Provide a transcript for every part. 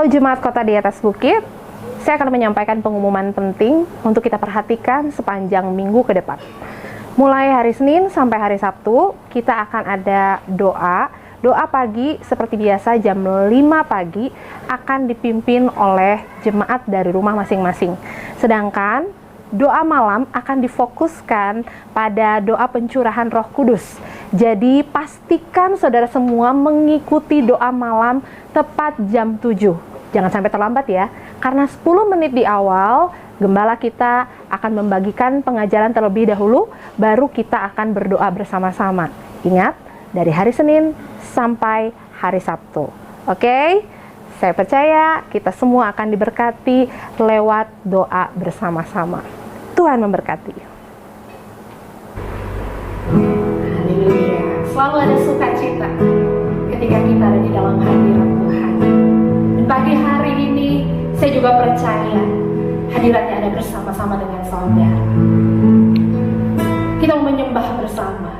Jemaat Kota di Atas Bukit, saya akan menyampaikan pengumuman penting untuk kita perhatikan sepanjang minggu ke depan. Mulai hari Senin sampai hari Sabtu, kita akan ada doa pagi seperti biasa jam 5 pagi akan dipimpin oleh jemaat dari rumah masing-masing. Sedangkan doa malam akan difokuskan pada doa pencurahan Roh Kudus. Jadi pastikan saudara semua mengikuti doa malam tepat jam 7. Jangan sampai terlambat ya, karena 10 menit di awal gembala kita akan membagikan pengajaran terlebih dahulu, baru kita akan berdoa bersama-sama. Ingat, dari hari Senin sampai hari Sabtu. Oke? Saya percaya kita semua akan diberkati lewat doa bersama-sama. Tuhan memberkati. Haleluya. Selalu ada sukacita ketika kita ada di dalam hadirat Tuhan. Dan pagi hari ini saya juga percaya hadiratnya ada bersama-sama dengan saudara. Kita mau menyembah bersama.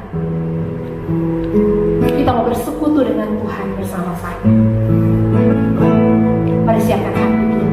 Kita mau bersekutu dengan Tuhan bersama-sama. Mari siapkan hati kita.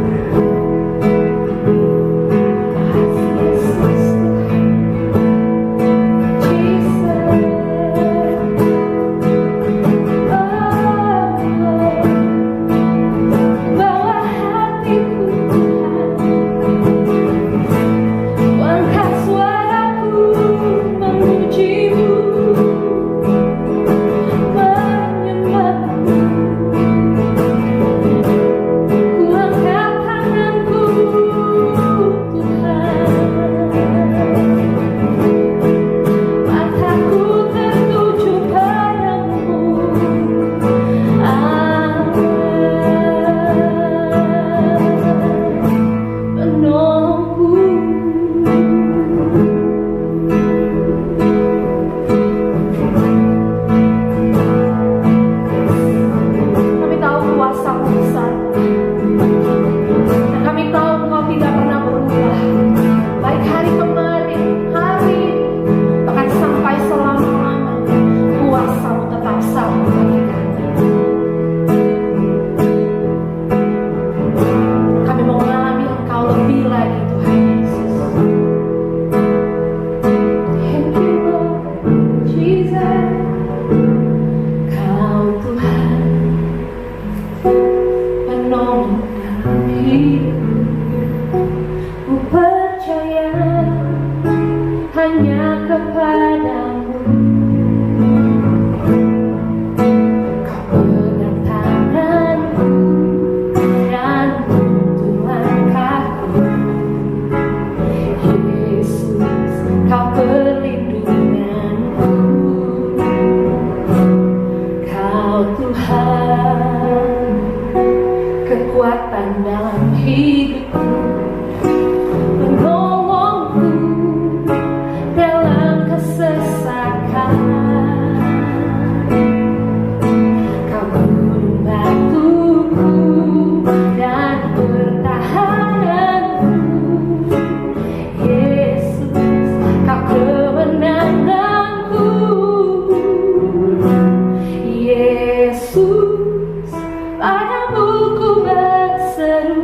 Padamu ku berseru,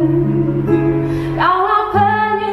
Kaulah penyembuh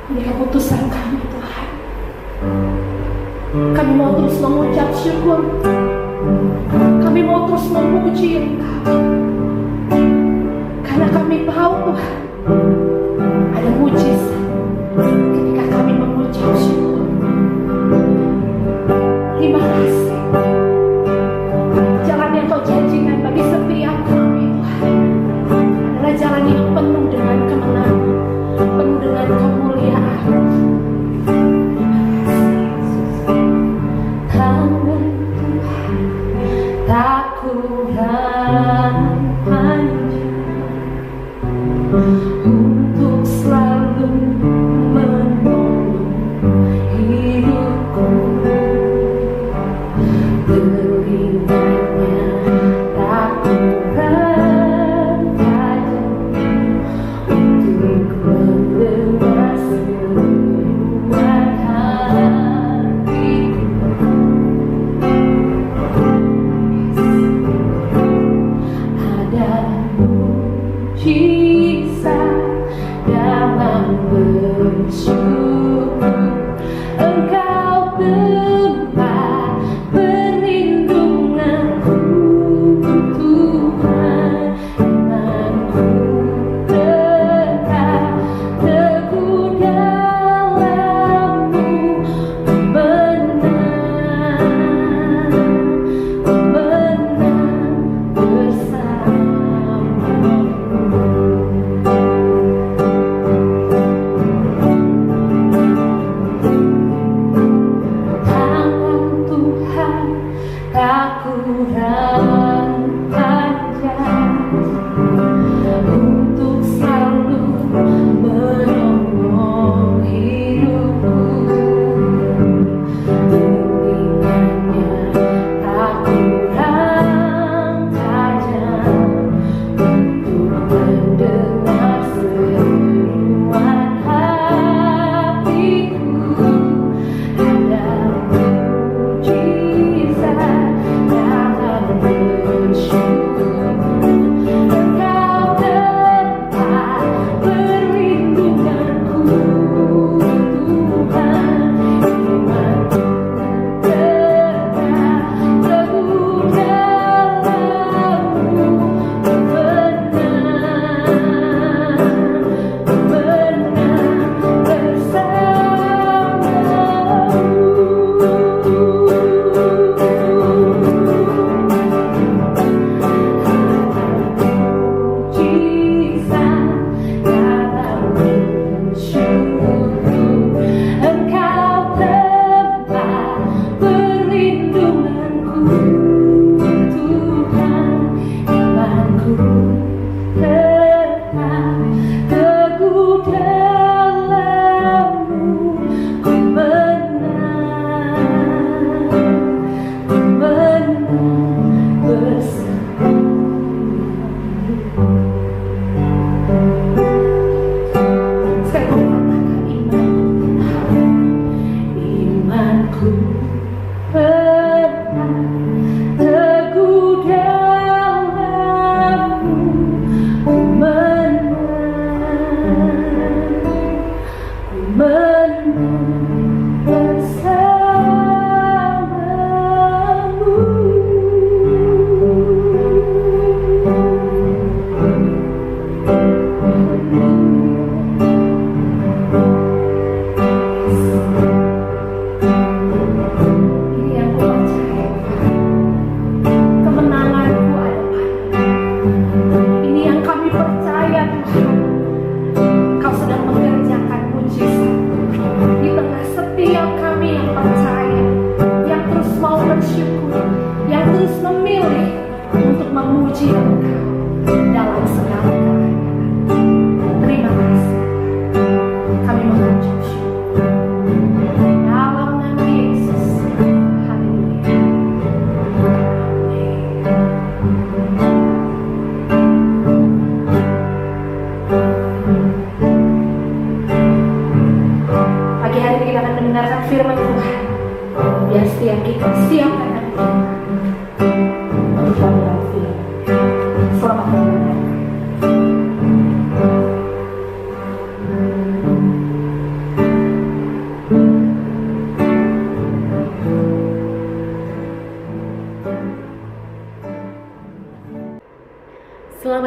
Ini keputusan kami Tuhan. Kami mau terus mengucap syukur. Kami mau terus memuji Engkau. Karena kami tahu Tuhan, ada mujizat ketika kami mengucap syukur. Terima kasih. Jalan yang Kau janjikan bagi setiap kami Tuhan adalah jalan yang penuh dengan kemenangan, penuh dengan kemuliaan. Tangan Tuhan tak kurang panjang untuk selalu menolong hidupku. Telinganya tak kurang tajam untuk mendengar seruan hatiku. Ada mujizat dalam bersyukur. Engkau tempat perlindunganku Tuhan. Imanku tetap teguh dalam-Mu. Menang bersama-Mu.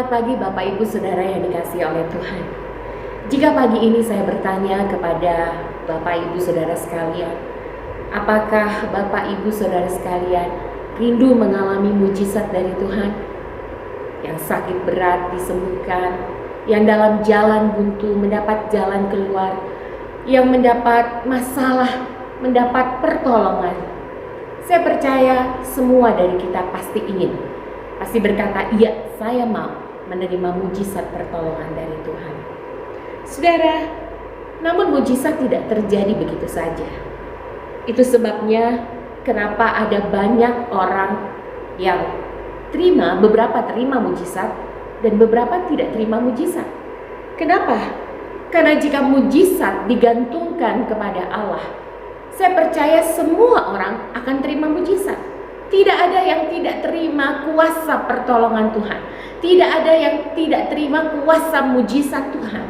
Selamat pagi Bapak Ibu Saudara yang dikasihi oleh Tuhan. Jika pagi ini saya bertanya kepada Bapak Ibu Saudara sekalian, apakah Bapak Ibu Saudara sekalian rindu mengalami mujizat dari Tuhan? Yang sakit berat disembuhkan, yang dalam jalan buntu mendapat jalan keluar, yang mendapat masalah mendapat pertolongan. Saya percaya semua dari kita pasti berkata, iya, saya mau menerima mujizat pertolongan dari Tuhan. Saudara, namun mujizat tidak terjadi begitu saja. Itu sebabnya kenapa ada banyak orang yang beberapa terima mujizat dan beberapa tidak terima mujizat. Kenapa? Karena jika mujizat digantungkan kepada Allah, saya percaya semua orang akan terima mujizat. Tidak ada yang tidak terima kuasa pertolongan Tuhan. Tidak ada yang tidak terima kuasa mujizat Tuhan.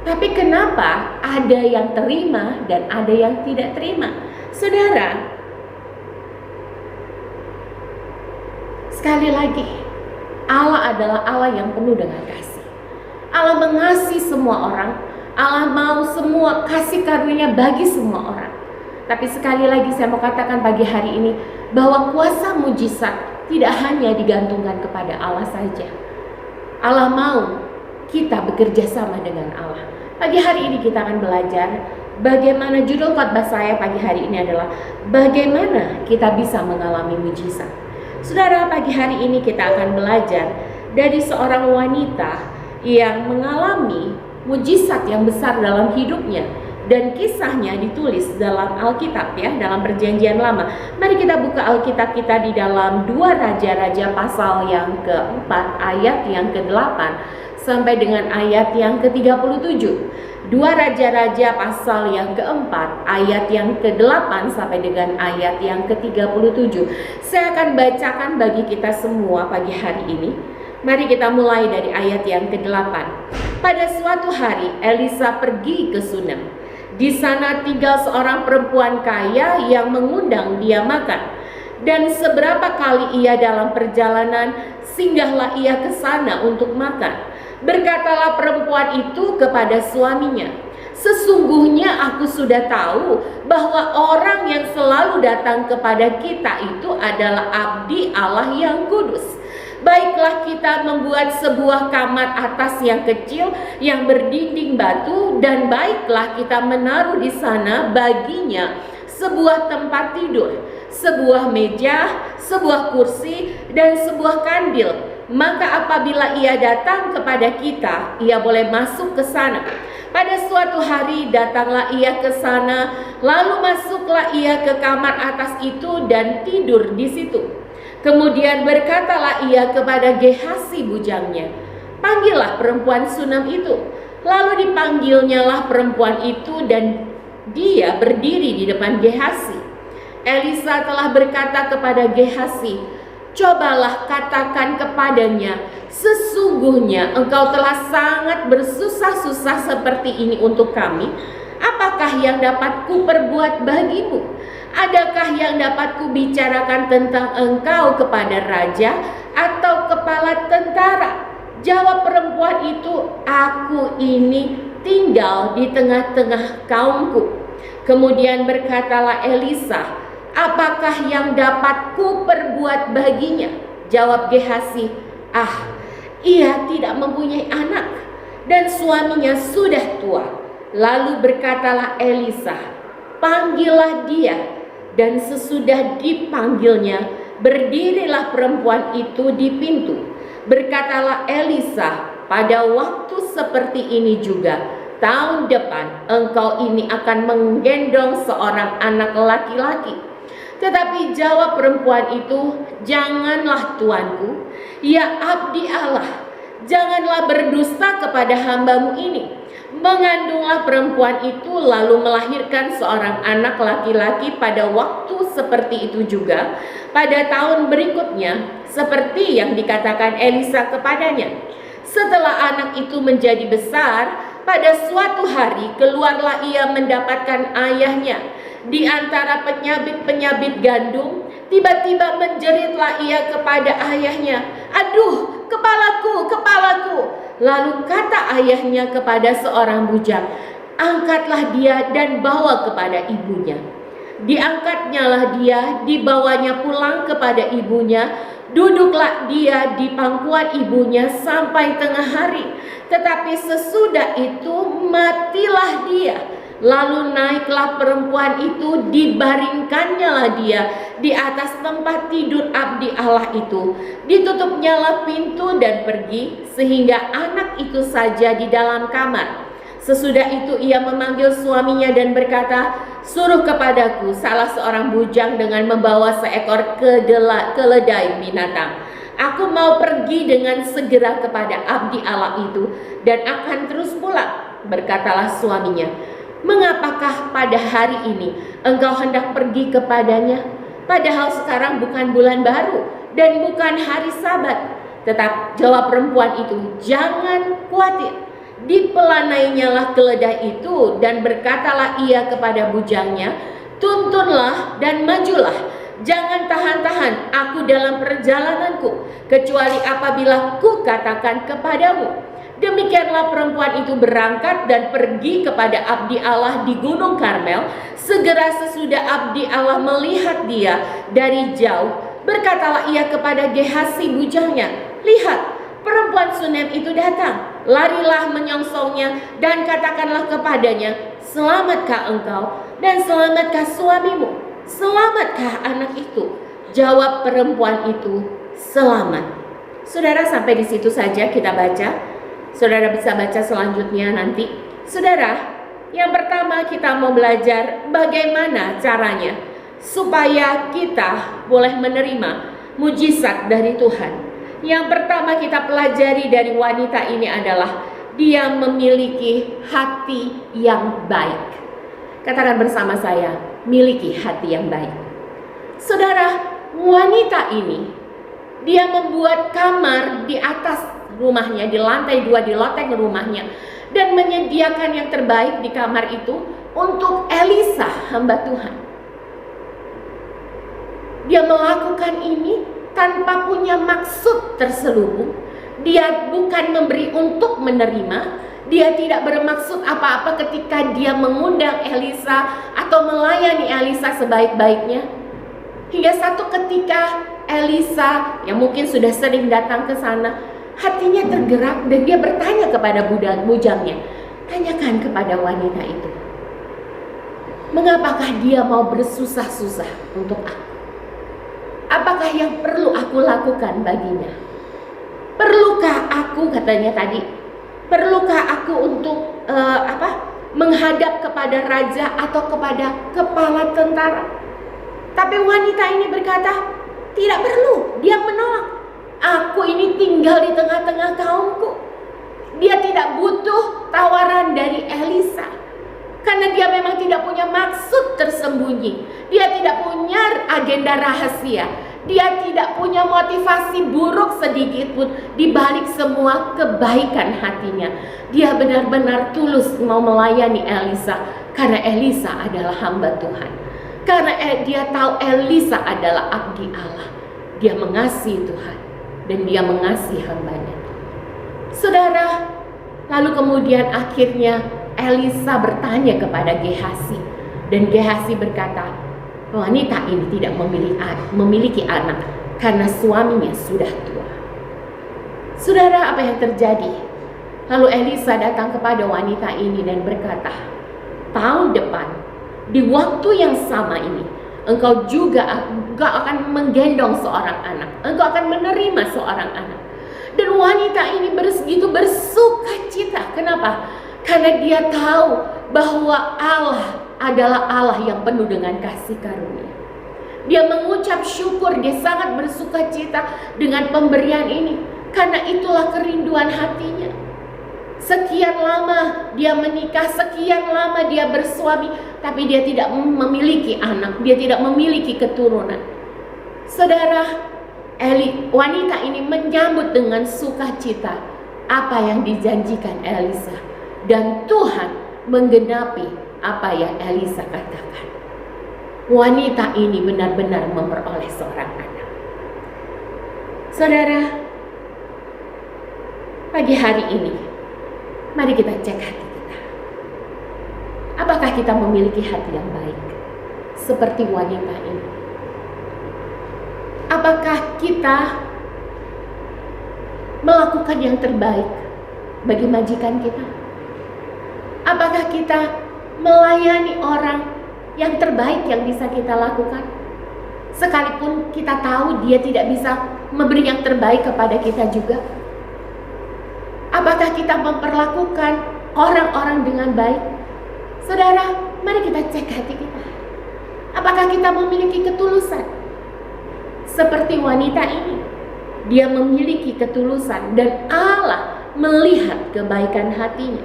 Tapi kenapa ada yang terima dan ada yang tidak terima? Saudara, sekali lagi, Allah adalah Allah yang penuh dengan kasih. Allah mengasihi semua orang. Allah mau semua kasih karunia bagi semua orang. Tapi sekali lagi saya mau katakan pagi hari ini bahwa kuasa mujizat tidak hanya digantungkan kepada Allah saja. Allah mau kita bekerja sama dengan Allah. Pagi hari ini kita akan belajar bagaimana judul khotbah saya pagi hari ini adalah bagaimana kita bisa mengalami mujizat. Saudara, pagi hari ini kita akan belajar dari seorang wanita yang mengalami mujizat yang besar dalam hidupnya. Dan kisahnya ditulis dalam Alkitab ya, dalam Perjanjian Lama. Mari kita buka Alkitab kita di dalam 2 Raja-Raja pasal yang ke-4 ayat yang ke-8 sampai dengan ayat yang ke-37. 2 Raja-Raja pasal yang ke-4 ayat yang ke-8 sampai dengan ayat yang ke-37. Saya akan bacakan bagi kita semua pagi hari ini. Mari kita mulai dari ayat yang ke-8. Pada suatu hari Elisa pergi ke Sunem. Di sana tinggal seorang perempuan kaya yang mengundang dia makan. Dan seberapa kali ia dalam perjalanan, singgahlah ia ke sana untuk makan. Berkatalah perempuan itu kepada suaminya, sesungguhnya aku sudah tahu bahwa orang yang selalu datang kepada kita itu adalah abdi Allah yang kudus. Baiklah kita membuat sebuah kamar atas yang kecil yang berdinding batu, dan baiklah kita menaruh di sana baginya sebuah tempat tidur, sebuah meja, sebuah kursi, dan sebuah kandil. Maka apabila ia datang kepada kita, ia boleh masuk ke sana. Pada suatu hari datanglah ia ke sana, lalu masuklah ia ke kamar atas itu dan tidur di situ. Kemudian berkatalah ia kepada Gehasi bujangnya, panggillah perempuan Sunem itu. Lalu dipanggilnyalah perempuan itu dan dia berdiri di depan Gehasi. Elisa telah berkata kepada Gehasi, cobalah katakan kepadanya, sesungguhnya engkau telah sangat bersusah-susah seperti ini untuk kami. Apakah yang dapat kuperbuat bagimu? Adakah yang dapat kubicarakan tentang engkau kepada raja atau kepala tentara? Jawab perempuan itu, aku ini tinggal di tengah-tengah kaumku. Kemudian berkatalah Elisa, apakah yang dapat kuperbuat baginya? Jawab Gehasi, ia tidak mempunyai anak dan suaminya sudah tua. Lalu berkatalah Elisa, panggillah dia. Dan sesudah dipanggilnya, berdirilah perempuan itu di pintu. Berkatalah Elisa, pada waktu seperti ini juga, tahun depan engkau ini akan menggendong seorang anak laki-laki. Tetapi jawab perempuan itu, janganlah tuanku, ya abdi Allah, janganlah berdusta kepada hambamu ini. Mengandunglah perempuan itu lalu melahirkan seorang anak laki-laki pada waktu seperti itu juga pada tahun berikutnya, seperti yang dikatakan Elisa kepadanya. Setelah anak itu menjadi besar, pada suatu hari keluarlah ia mendapatkan ayahnya. Di antara penyabit-penyabit gandum, tiba-tiba menjeritlah ia kepada ayahnya, aduh kepalaku, kepalaku. Lalu kata ayahnya kepada seorang bujang, angkatlah dia dan bawa kepada ibunya. Diangkatnyalah dia, dibawanya pulang kepada ibunya. Duduklah dia di pangkuan ibunya sampai tengah hari. Tetapi sesudah itu matilah dia. Lalu naiklah perempuan itu, dibaringkannyalah dia di atas tempat tidur abdi Allah itu. Ditutupnyalah pintu dan pergi, sehingga anak itu saja di dalam kamar. Sesudah itu ia memanggil suaminya dan berkata, suruh kepadaku salah seorang bujang dengan membawa seekor keledai binatang. Aku mau pergi dengan segera kepada abdi Allah itu dan akan terus pulang. Berkatalah suaminya, mengapakah pada hari ini engkau hendak pergi kepadanya? Padahal sekarang bukan bulan baru dan bukan hari Sabat. Tetap jawab perempuan itu, jangan khawatir. Dipelanainya keledai itu dan berkatalah ia kepada bujangnya, tuntunlah dan majulah. Jangan tahan-tahan aku dalam perjalananku, kecuali apabila ku katakan kepadamu. Demikianlah perempuan itu berangkat dan pergi kepada abdi Allah di Gunung Karmel. Segera sesudah abdi Allah melihat dia dari jauh, berkatalah ia kepada Gehasi bujangnya, lihat, perempuan Sunem itu datang. Larilah menyongsongnya dan katakanlah kepadanya, selamatkah engkau dan selamatkah suamimu? Selamatkah anak itu? Jawab perempuan itu, selamat. Saudara, sampai di situ saja kita baca. Saudara bisa baca selanjutnya nanti. Saudara, yang pertama kita mau belajar bagaimana caranya supaya kita boleh menerima mujizat dari Tuhan. Yang pertama kita pelajari dari wanita ini adalah dia memiliki hati yang baik. Katakan bersama saya, miliki hati yang baik. Saudara, wanita ini dia membuat kamar di atas rumahnya, di lantai 2 di loteng rumahnya, dan menyediakan yang terbaik di kamar itu untuk Elisa, hamba Tuhan. Dia melakukan ini tanpa punya maksud terselubung. Dia bukan memberi untuk menerima. Dia tidak bermaksud apa-apa ketika dia mengundang Elisa atau melayani Elisa sebaik-baiknya. Hingga satu ketika Elisa yang mungkin sudah sering datang ke sana, hatinya tergerak dan dia bertanya kepada bujangnya, tanyakan kepada wanita itu, mengapakah dia mau bersusah-susah untuk aku? Apakah yang perlu aku lakukan baginya? Perlukah aku, katanya tadi, perlukah aku untuk menghadap kepada raja atau kepada kepala tentara? Tapi wanita ini berkata, tidak perlu. Dia menolak. Aku ini tinggal di tengah-tengah kaumku. Dia tidak butuh tawaran dari Elisa. Karena dia memang tidak punya maksud tersembunyi. Dia tidak punya agenda rahasia. Dia tidak punya motivasi buruk sedikit pun di balik semua kebaikan hatinya. Dia benar-benar tulus mau melayani Elisa. Karena Elisa adalah hamba Tuhan. Karena dia tahu Elisa adalah abdi Allah. Dia mengasihi Tuhan. Dan dia mengasihi hambanya. Saudara, lalu kemudian akhirnya Elisa bertanya kepada Gehasi, dan Gehasi berkata, wanita ini tidak memiliki anak karena suaminya sudah tua. Saudara, apa yang terjadi? Lalu Elisa datang kepada wanita ini dan berkata, tahun depan di waktu yang sama ini engkau akan menggendong seorang anak, engkau akan menerima seorang anak. Dan wanita ini begitu bersuka cita. Kenapa? Karena dia tahu bahwa Allah adalah Allah yang penuh dengan kasih karunia. Dia mengucap syukur, dia sangat bersuka cita dengan pemberian ini. Karena itulah kerinduan hatinya. Sekian lama dia menikah, sekian lama dia bersuami, tapi dia tidak memiliki anak, dia tidak memiliki keturunan. Saudara, wanita ini menyambut dengan sukacita apa yang dijanjikan Elisa. Dan Tuhan menggenapi apa yang Elisa katakan. Wanita ini benar-benar memperoleh seorang anak. Saudara, Pagi hari ini, mari kita cek hati kita. Apakah kita memiliki hati yang baik seperti wanita ini? Apakah kita melakukan yang terbaik bagi majikan kita? Apakah kita melayani orang yang terbaik yang bisa kita lakukan? Sekalipun kita tahu dia tidak bisa memberi yang terbaik kepada kita juga. Apakah kita memperlakukan orang-orang dengan baik? Saudara, mari kita cek hati kita. Apakah kita memiliki ketulusan? Seperti wanita ini, dia memiliki ketulusan dan Allah melihat kebaikan hatinya.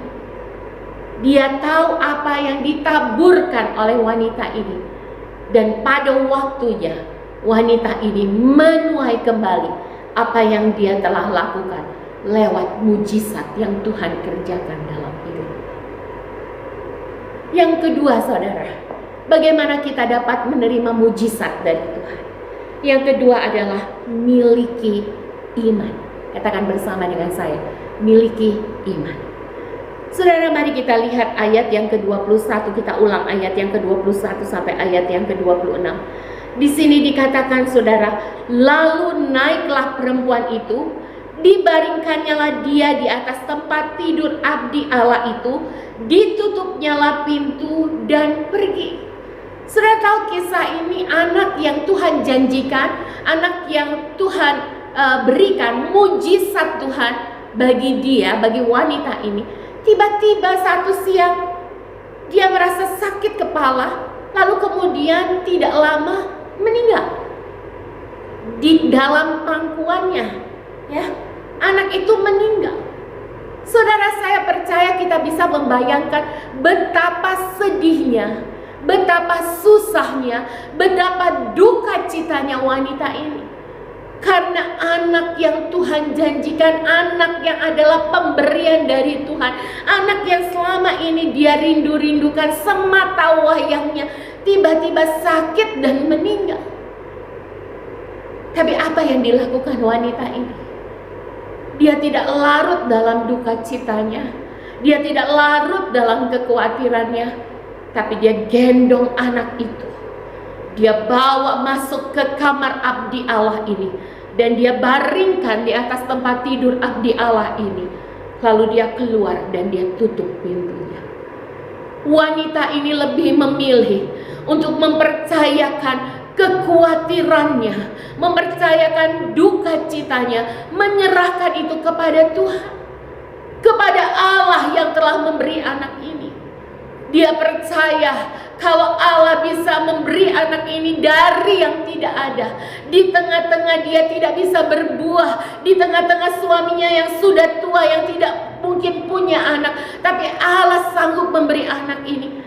Dia tahu apa yang ditaburkan oleh wanita ini. Dan pada waktunya, wanita ini menuai kembali apa yang dia telah lakukan lewat mujizat yang Tuhan kerjakan dalam hidup. Yang kedua, saudara, bagaimana kita dapat menerima mujizat dari Tuhan? Yang kedua adalah miliki iman. Katakan bersama dengan saya, miliki iman. Saudara, mari kita lihat ayat yang ke-21. Kita ulang ayat yang ke-21 sampai ayat yang ke-26. Di sini dikatakan, saudara, lalu naiklah perempuan itu, dibaringkannyalah dia di atas tempat tidur abdi Allah itu, ditutupnyalah pintu dan pergi. Saudara tahu kisah ini, anak yang Tuhan janjikan, anak yang Tuhan berikan, mujizat Tuhan bagi dia, bagi wanita ini. Tiba-tiba satu siang dia merasa sakit kepala, lalu kemudian tidak lama meninggal di dalam pangkuannya. Ya, anak itu meninggal. Saudara, saya percaya kita bisa membayangkan betapa sedihnya, betapa susahnya, betapa duka citanya wanita ini. Karena anak yang Tuhan janjikan, anak yang adalah pemberian dari Tuhan, anak yang selama ini dia rindu-rindukan semata wayangnya, tiba-tiba sakit dan meninggal. Tapi apa yang dilakukan wanita ini? Dia tidak larut dalam duka citanya, dia tidak larut dalam kekhawatirannya, tapi dia gendong anak itu. Dia bawa masuk ke kamar abdi Allah ini, dan dia baringkan di atas tempat tidur abdi Allah ini. Lalu dia keluar dan dia tutup pintunya. Wanita ini lebih memilih untuk mempercayakan kekhawatirannya, mempercayakan duka citanya, menyerahkan itu kepada Tuhan, kepada Allah yang telah memberi anak ini. Dia percaya kalau Allah bisa memberi anak ini dari yang tidak ada. Di tengah-tengah dia tidak bisa berbuah, di tengah-tengah suaminya yang sudah tua, yang tidak mungkin punya anak, tapi Allah sanggup memberi anak ini.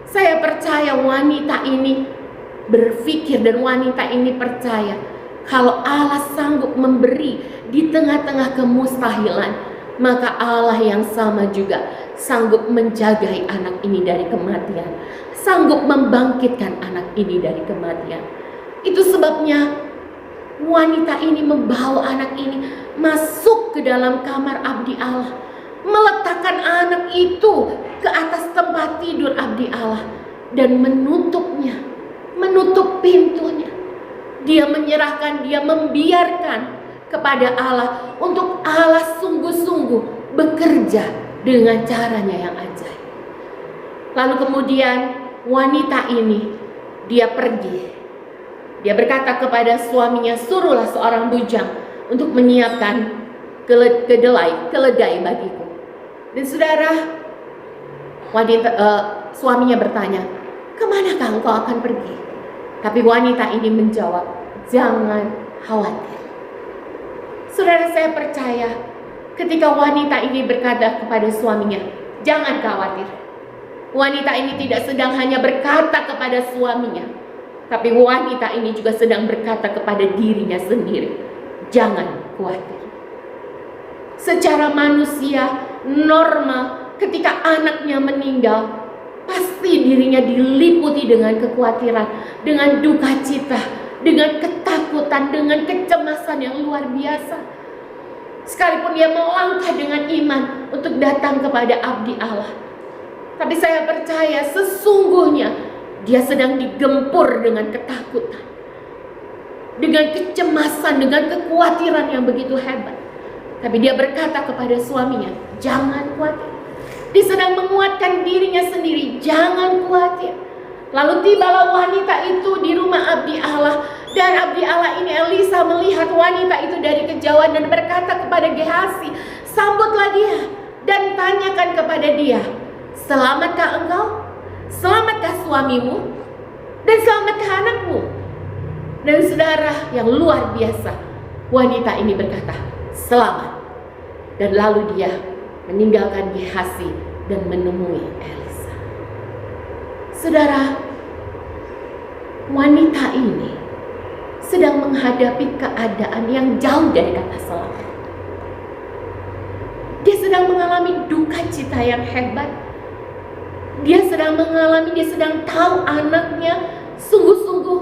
Saya percaya wanita ini berpikir, dan wanita ini percaya kalau Allah sanggup memberi di tengah-tengah kemustahilan, maka Allah yang sama juga sanggup menjagai anak ini dari kematian, sanggup membangkitkan anak ini dari kematian. Itu sebabnya wanita ini membawa anak ini masuk ke dalam kamar abdi Allah, meletakkan anak itu ke atas tempat tidur abdi Allah, dan menutupnya, menutup pintunya. Dia menyerahkan, dia membiarkan kepada Allah, untuk Allah sungguh-sungguh bekerja dengan caranya yang ajaib. Lalu kemudian wanita ini, dia pergi. Dia berkata kepada suaminya, suruhlah seorang bujang untuk menyiapkan keledai bagiku. Dan saudara, suaminya bertanya, kemanakah engkau akan pergi? Tapi wanita ini menjawab, jangan khawatir. Saudara, saya percaya ketika wanita ini berkata kepada suaminya, jangan khawatir. Wanita ini tidak sedang hanya berkata kepada suaminya, tapi wanita ini juga sedang berkata kepada dirinya sendiri, jangan khawatir. Secara manusia normal, ketika anaknya meninggal, pasti dirinya diliputi dengan kekhawatiran, dengan duka cita, dengan ketakutan, dengan kecemasan yang luar biasa. Sekalipun dia melangkah dengan iman untuk datang kepada abdi Allah. Tapi saya percaya sesungguhnya dia sedang digempur dengan ketakutan, dengan kecemasan, dengan kekhawatiran yang begitu hebat. Tapi dia berkata kepada suaminya, jangan khawatir. Dia sedang menguatkan dirinya sendiri, jangan khawatir. Lalu tibalah wanita itu di rumah abdi Allah. Dan abdi Allah ini, Elisa, melihat wanita itu dari kejauhan dan berkata kepada Gehazi, sambutlah dia dan tanyakan kepada dia, selamatkah engkau? Selamatkah suamimu? Dan selamatkah anakmu? Dan saudara, yang luar biasa, wanita ini berkata, selamat. Dan lalu dia meninggalkan Gehazi dan menemui Elisa. Saudara, wanita ini sedang menghadapi keadaan yang jauh dari kata selamat. Dia sedang mengalami duka cita yang hebat. Dia sedang tahu anaknya sungguh-sungguh.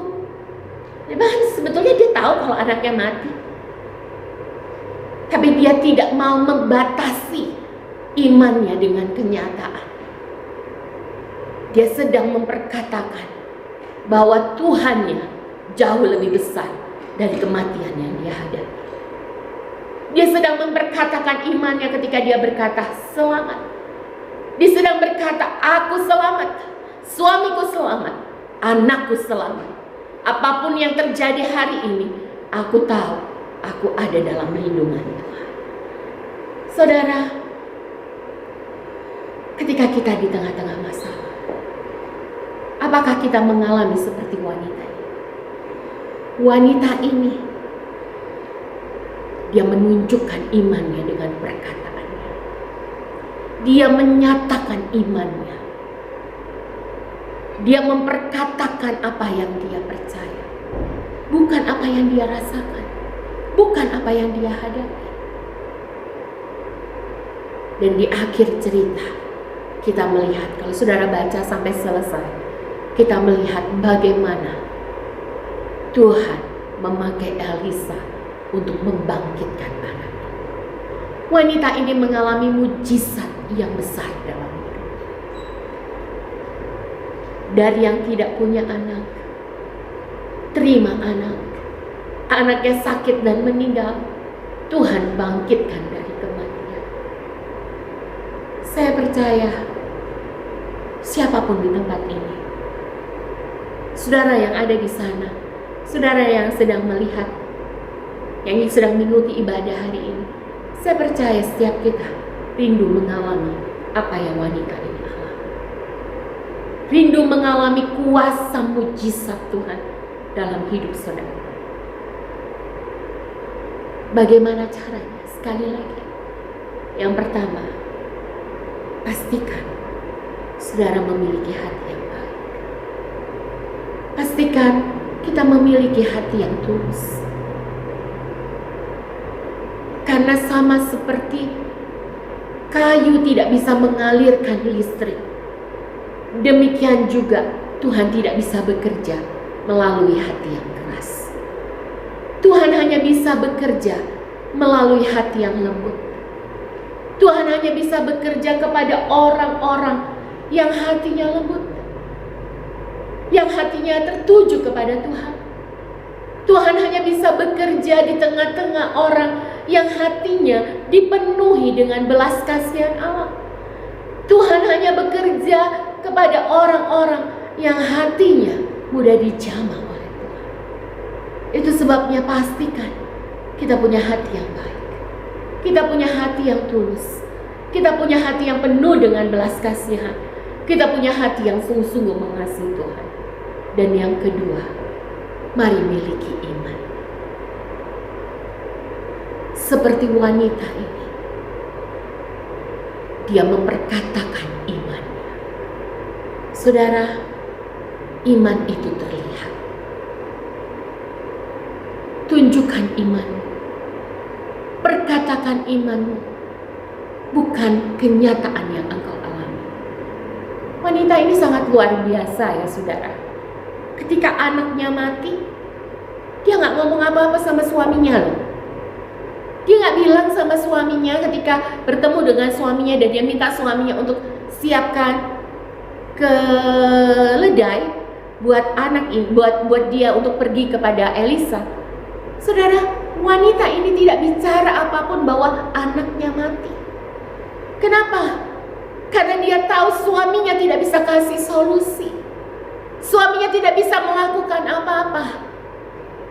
Bahkan sebetulnya dia tahu kalau anaknya mati. Tapi dia tidak mau membatasi imannya dengan kenyataan. Dia sedang memperkatakan bahwa Tuhannya jauh lebih besar dari kematian yang dia hadapi. Dia sedang memperkatakan imannya ketika dia berkata selamat. Dia sedang berkata, aku selamat, suamiku selamat, anakku selamat. Apapun yang terjadi hari ini, aku tahu aku ada dalam lindungan Tuhan. Saudara, ketika kita di tengah-tengah masalah, apakah kita mengalami seperti wanita ini? Wanita ini, dia menunjukkan imannya dengan perkataannya. Dia menyatakan imannya. Dia memperkatakan apa yang dia percaya, bukan apa yang dia rasakan, bukan apa yang dia hadapi. Dan di akhir cerita, kita melihat, kalau saudara baca sampai selesai, kita melihat bagaimana Tuhan memakai Elisa untuk membangkitkan anaknya. Wanita ini mengalami mujizat yang besar dalam hidupnya. Dari yang tidak punya anak, terima anak. Anaknya sakit dan meninggal, Tuhan bangkitkan dari kematian. Saya percaya siapapun di tempat ini, saudara yang ada di sana, saudara yang sedang melihat, yang sedang mengikuti ibadah hari ini, saya percaya setiap kita rindu mengalami apa yang wanita ini alami. Rindu mengalami kuasa mujizat Tuhan dalam hidup saudara. Bagaimana caranya? Sekali lagi, yang pertama, pastikan saudara memiliki hati yang baik. Pastikan kita memiliki hati yang tulus. Karena sama seperti kayu tidak bisa mengalirkan listrik, demikian juga Tuhan tidak bisa bekerja melalui hati yang keras. Tuhan hanya bisa bekerja melalui hati yang lembut. Tuhan hanya bisa bekerja kepada orang-orang yang hatinya lembut, yang hatinya tertuju kepada Tuhan. Tuhan hanya bisa bekerja di tengah-tengah orang yang hatinya dipenuhi dengan belas kasihan Allah. Tuhan hanya bekerja kepada orang-orang yang hatinya mudah dijamah oleh Tuhan. Itu sebabnya pastikan kita punya hati yang baik. Kita punya hati yang tulus. Kita punya hati yang penuh dengan belas kasihan. Kita punya hati yang sungguh-sungguh mengasihi Tuhan. Dan yang kedua, mari miliki iman. Seperti wanita ini, dia memperkatakan imannya. Saudara, iman itu terlihat. Tunjukkan imanmu. Perkatakan imanmu, bukan kenyataan yang engkau alami. Wanita ini sangat luar biasa ya saudara. Ketika anaknya mati, dia gak ngomong apa-apa sama suaminya loh. Dia nggak bilang sama suaminya ketika bertemu dengan suaminya dan dia minta suaminya untuk siapkan keledai buat anak ini, buat dia untuk pergi kepada Elisa. Saudara, wanita ini tidak bicara apapun bahwa anaknya mati. Kenapa? Karena dia tahu suaminya tidak bisa kasih solusi. Suaminya tidak bisa melakukan apa-apa.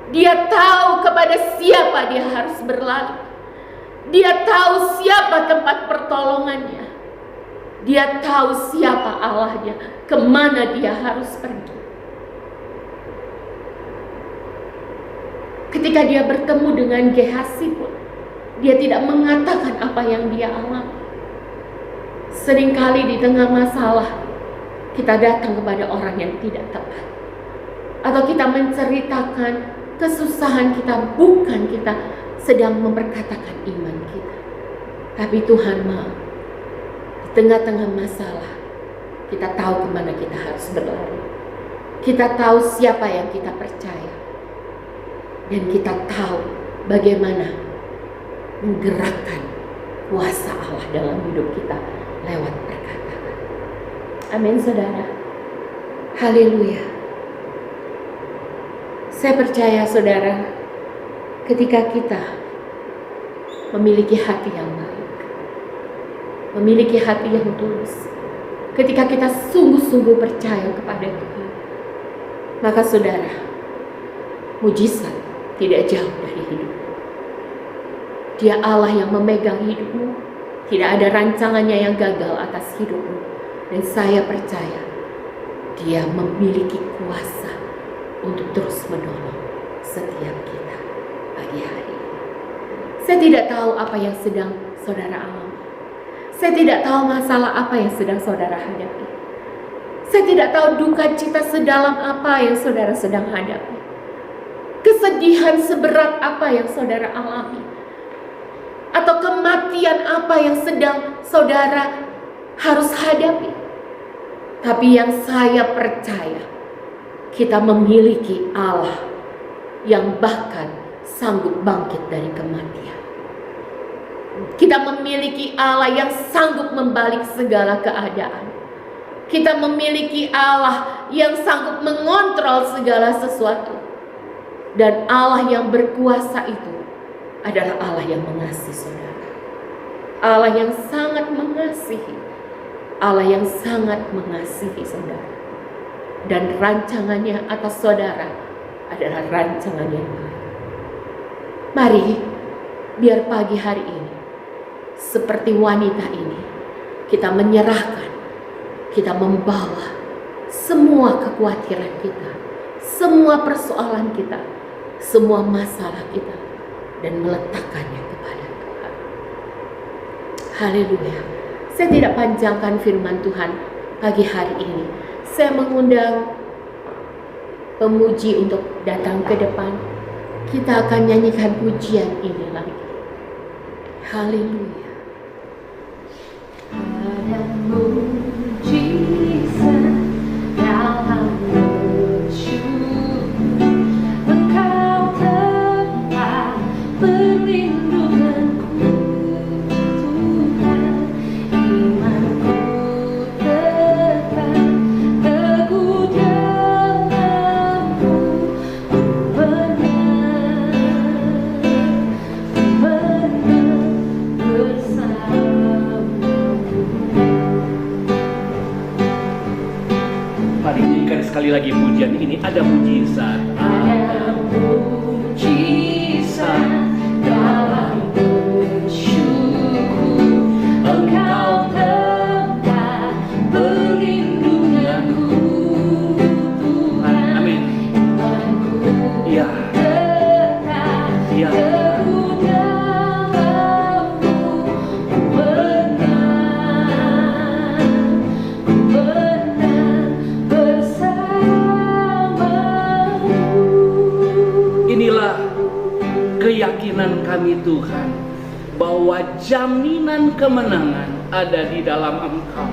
Dia tahu kepada siapa dia harus berlari. Dia tahu siapa tempat pertolongannya. Dia tahu siapa Allahnya, kemana dia harus pergi. Ketika dia bertemu dengan Gehazi pun, dia tidak mengatakan apa yang dia alami. Seringkali di tengah masalah, kita datang kepada orang yang tidak tepat. Atau kita menceritakan kesusahan kita, bukan kita sedang memperkatakan iman kita. Tapi Tuhan mau, di tengah-tengah masalah, kita tahu kemana kita harus berlari. Kita tahu siapa yang kita percaya. Dan kita tahu bagaimana menggerakkan kuasa Allah dalam hidup kita lewat perkataan. Amin, saudara. Haleluya. Saya percaya, saudara, ketika kita memiliki hati yang baik, memiliki hati yang tulus, ketika kita sungguh-sungguh percaya kepada Tuhan, maka saudara, mujizat tidak jauh dari hidup. Dia Allah yang memegang hidupmu. Tidak ada rancangannya yang gagal atas hidupmu. Dan saya percaya Dia memiliki kuasa untuk terus menolong setiap kita pagi hari ini. Saya tidak tahu apa yang sedang saudara alami. Saya tidak tahu masalah apa yang sedang saudara hadapi. Saya tidak tahu duka cita sedalam apa yang saudara sedang hadapi. Kesedihan seberat apa yang saudara alami. Atau kematian apa yang sedang saudara harus hadapi. Tapi yang saya percaya, kita memiliki Allah yang bahkan sanggup bangkit dari kematian. Kita memiliki Allah yang sanggup membalik segala keadaan. Kita memiliki Allah yang sanggup mengontrol segala sesuatu. Dan Allah yang berkuasa itu adalah Allah yang mengasihi saudara. Allah yang sangat mengasihi. Allah yang sangat mengasihi saudara. Dan rancangannya atas saudara adalah rancangan yang baik. Mari, biar pagi hari ini, seperti wanita ini, kita menyerahkan, kita membawa semua kekhawatiran kita, semua persoalan kita, semua masalah kita, dan meletakkannya kepada Tuhan. Haleluya. Saya tidak panjangkan firman Tuhan pagi hari ini. Saya mengundang pemuji untuk datang ke depan. Kita akan nyanyikan pujian ini lagi. Haleluya. Ada mujizat dalam bersyukur. Engkau tempat perlindunganku, Tuhan. Imanku tetap teguh dalam-Mu. Benar bersama-Mu. Mari nyanyikan sekali lagi pujian ini. Ada mujizat. Ada mujizat dalam bersyukur. Engkau tempat perlindunganku, Tuhan. Amin. Imanku Ya. tetap Ya. teguh dalam-Mu. Benar bersama-Mu. Inilah keyakinan kami Tuhan, bahwa jaminan kemenangan ada di dalam Engkau.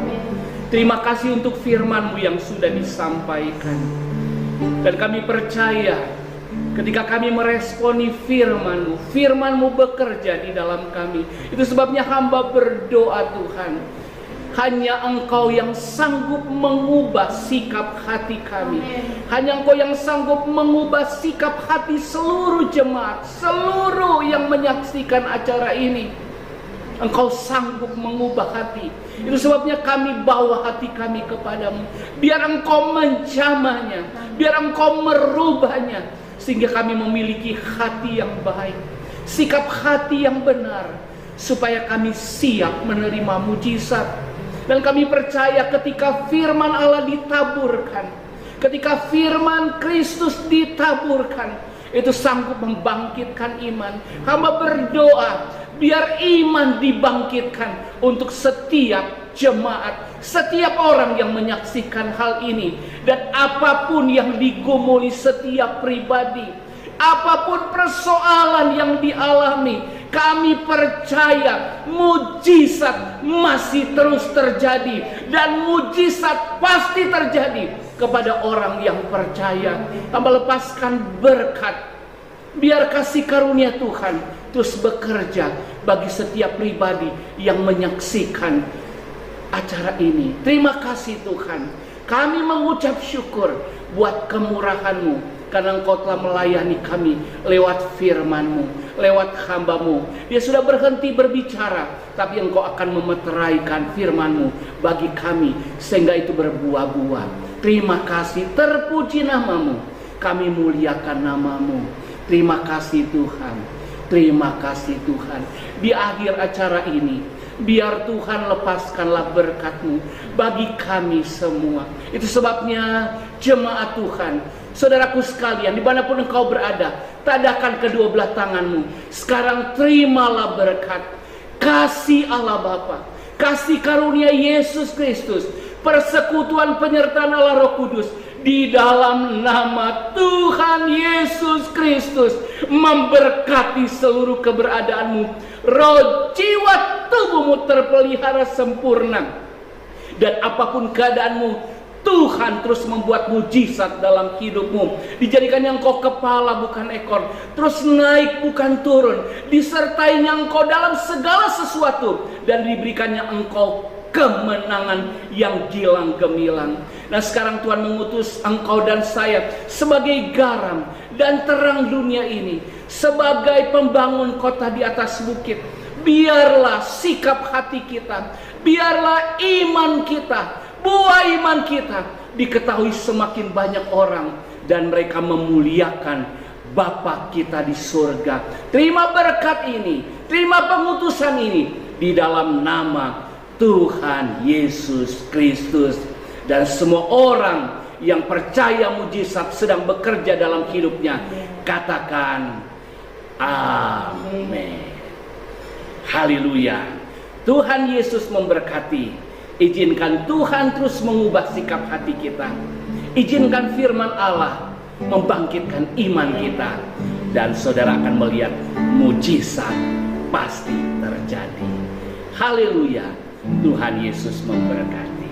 Terima kasih untuk firman-Mu yang sudah disampaikan. Dan kami percaya Ketika kami meresponi firman-Mu, firman-Mu bekerja di dalam kami. Itu sebabnya hamba berdoa Tuhan, hanya Engkau yang sanggup mengubah sikap hati kami. Hanya Engkau yang sanggup mengubah sikap hati seluruh jemaat, seluruh yang menyaksikan acara ini. Engkau sanggup mengubah hati. Itu sebabnya kami bawa hati kami kepadamu. Biar Engkau menjamahnya, biar Engkau merubahnya, sehingga kami memiliki hati yang baik, sikap hati yang benar, supaya kami siap menerima mujizat. Dan kami percaya ketika firman Allah ditaburkan, ketika firman Kristus ditaburkan, itu sanggup membangkitkan iman. Hamba berdoa, biar iman dibangkitkan untuk setiap jemaat, setiap orang yang menyaksikan hal ini. Dan apapun yang digumuli setiap pribadi, apapun persoalan yang dialami, kami percaya mujizat masih terus terjadi. Dan mujizat pasti terjadi kepada orang yang percaya. Hamba lepaskan berkat. Biar kasih karunia Tuhan terus bekerja bagi setiap pribadi yang menyaksikan acara ini. Terima kasih Tuhan. Kami mengucap syukur buat kemurahan-Mu, karena Engkau telah melayani kami lewat firman-Mu, lewat hamba-Mu. Dia sudah berhenti berbicara, tapi Engkau akan memeteraikan firman-Mu bagi kami, sehingga itu berbuah-buah. Terima kasih, terpuji nama-Mu, kami muliakan nama-Mu. Terima kasih Tuhan, terima kasih Tuhan. Di akhir acara ini, biar Tuhan lepaskanlah berkat-Mu bagi kami semua. Itu sebabnya jemaat Tuhan, saudaraku sekalian, dimanapun engkau berada, tadahkan kedua belah tanganmu. Sekarang terimalah berkat, kasih Allah Bapa, kasih karunia Yesus Kristus, persekutuan penyertaan Allah Roh Kudus, di dalam nama Tuhan Yesus Kristus, memberkati seluruh keberadaanmu. Roh, jiwa, tubuhmu terpelihara sempurna. Dan apapun keadaanmu, Tuhan terus membuat mujizat dalam hidupmu. Dijadikannya engkau kepala bukan ekor, terus naik bukan turun. Disertainya engkau dalam segala sesuatu, dan diberikannya engkau kemenangan yang gilang gemilang. Nah sekarang Tuhan mengutus engkau dan saya sebagai garam dan terang dunia ini, sebagai pembangun kota di atas bukit. Biarlah sikap hati kita, biarlah iman kita, buah iman kita diketahui semakin banyak orang, dan mereka memuliakan Bapa kita di surga. Terima berkat ini, terima pengutusan ini di dalam nama Tuhan Yesus Kristus. Dan semua orang yang percaya mujizat sedang bekerja dalam hidupnya, katakan amin. Haleluya. Tuhan Yesus memberkati. Izinkan Tuhan terus mengubah sikap hati kita. Izinkan firman Allah membangkitkan iman kita, dan saudara akan melihat mujizat pasti terjadi. Haleluya. Tuhan Yesus memberkati.